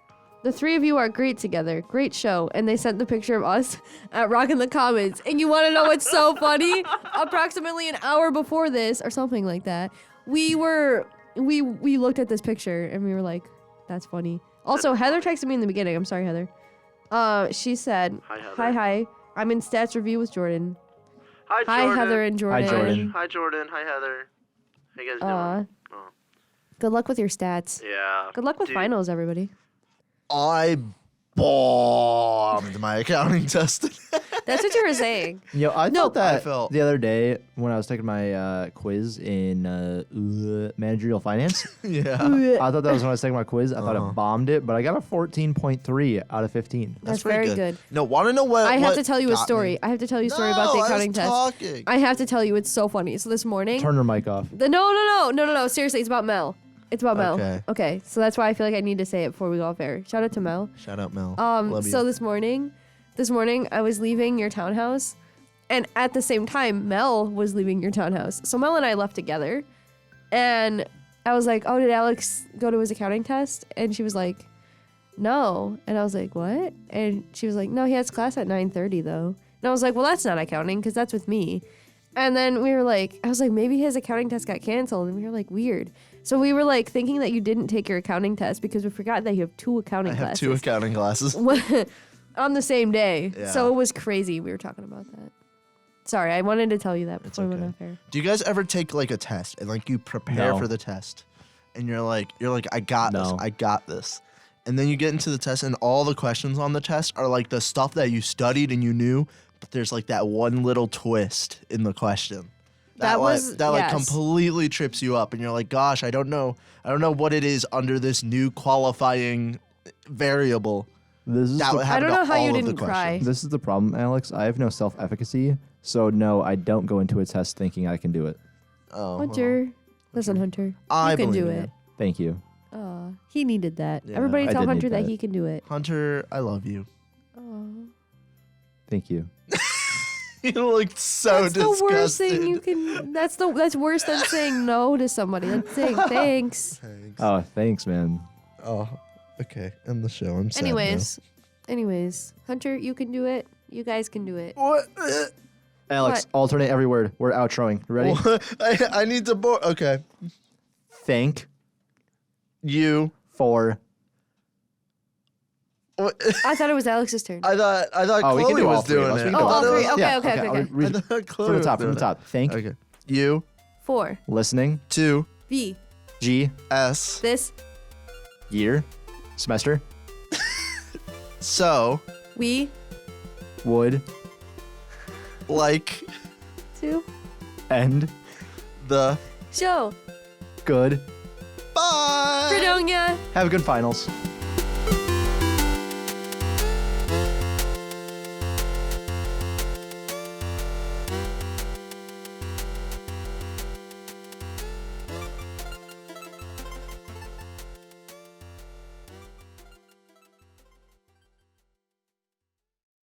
the three of you are great together. Great show. And they sent the picture of us at Rock in the Comments. And you want to know what's so funny? Approximately an hour before this, or something like that, we looked at this picture and we were like, that's funny. Also, Heather texted me in the beginning. I'm sorry, Heather. She said, Hi, Heather. hi. I'm in stats review with Jordan. Hi, Hi, Jordan. Heather and Jordan. Hi, Jordan. Hi, Jordan. Hi, Heather. How you guys doing? Oh. Good luck with your stats. Yeah. Good luck with Dude, finals, everybody. I bombed my accounting test. That's what you were saying. Yo, I No. thought that I felt- the other day when I was taking my quiz in managerial finance. Yeah. I thought that was when I was taking my quiz. I thought Uh-huh. I bombed it, but I got a 14.3 out of 15. That's pretty very good. No, want to know what? I have what to tell you a got story. me? I have to tell you a story about the No, accounting I test. was talking. I have to tell you, it's so funny. So this morning, Turn your mic off. no. Seriously, it's about Mel. It's about Mel. Okay. Okay. So that's why I feel like I need to say it before we go off air. Shout out to Mel. Shout out Mel. Love So you. this morning I was leaving your townhouse, and at the same time, Mel was leaving your townhouse. So Mel and I left together, and I was like, "Oh, did Alex go to his accounting test?" And she was like, "No." And I was like, "What?" And she was like, "No, he has class at 9:30 though." And I was like, "Well, that's not accounting because that's with me." And then I was like, maybe his accounting test got canceled, and we were like, weird. So we were like thinking that you didn't take your accounting test because we forgot that you have two accounting I have classes. 2 accounting classes. On the same day. Yeah. So it was crazy. We were talking about that. Sorry, I wanted to tell you that It's before we went okay. off air. Do you guys ever take like a test and like you prepare No. for the test and you're like I got this. No. I got this. And then you get into the test and all the questions on the test are like the stuff that you studied and you knew, but there's like that one little twist in the question. That like, was- that like yes. completely trips you up and you're like, gosh, I don't know what it is under this new qualifying variable. This is That the, would I happen don't know to how you all of the didn't cry. questions. this is the problem, Alex. I have no self-efficacy, so no, I don't go into a test thinking I can do it. Oh, Hunter. Listen, Hunter. I you can believe do in it. you. Thank you. Aw, he needed that. Yeah, Everybody I tell did Hunter need that that. he can do it. Hunter, I love you. Aw. Thank you. You looked so That's disgusted. the worst thing you can. That's worse than saying no to somebody. That's saying thanks. Thanks. Oh, thanks, man. Oh, okay. End the show. I'm sad now. Anyways, Hunter, you can do it. You guys can do it. What? Alex, What? alternate every word. We're outroing. You ready? I need to board. Okay. Thank You for I thought it was Alex's turn. I thought Oh, we can Chloe do all was three of doing us. We it. can I do all thought it three. was- Okay, Yeah, okay. I'll read I it thought Chloe from the was top. From doing the top. Think, it. Okay. U, 4. listening, 2, V. G, S. This. year, semester, So, We. would, like 2. end, the Show. good. bye. Fredonia. Have a good finals.